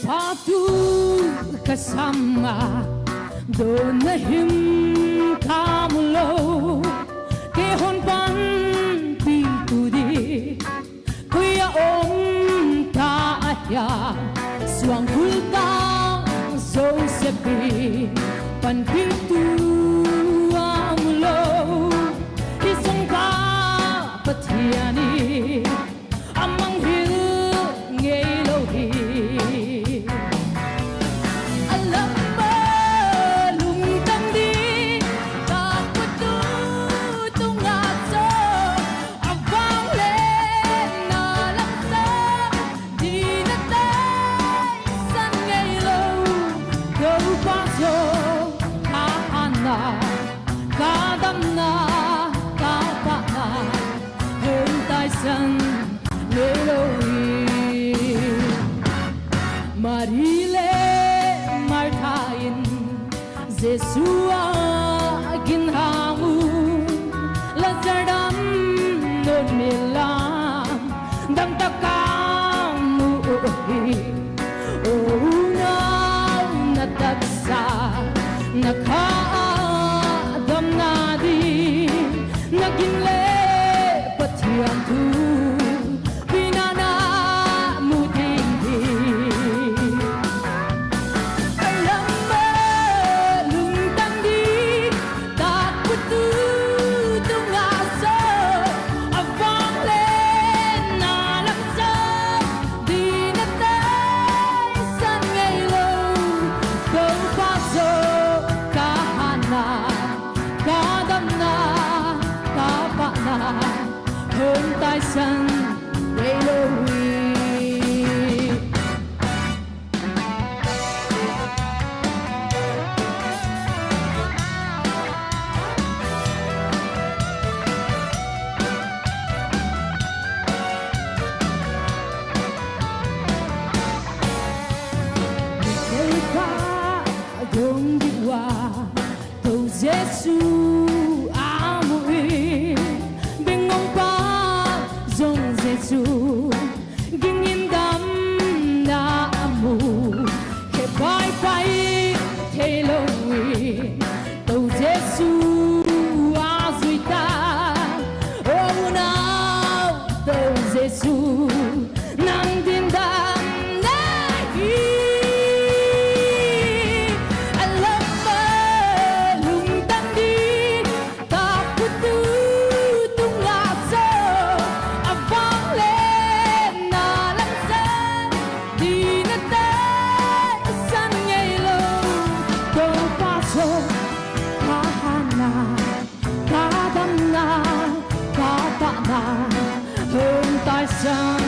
patu kasama doon na himkamulo kehon pan pitudi kuya taaya suang kultang Josephine pan pintu amulo isang ka patiani amang hil ngaylohi alam mo lumtang di kapatutong aso abang len na langsa di natay san ngaylo go paso kahana kadam na kapa na hentay san Marile martain Jesua ginhamu lazardam non nilam dam takamu una natagsa nakadam nadi naginle patiang tu hơn tai sân gây lối đời qua dòng đi qua cầu Giêsu Giêsu gingin dam na amu ke bai bai theloi tau Giêsu azuita oh now tau Giêsu nang din dam na hi alam ba lung tam di ta putu tung asa kahana kadam na kapa na hơn tai san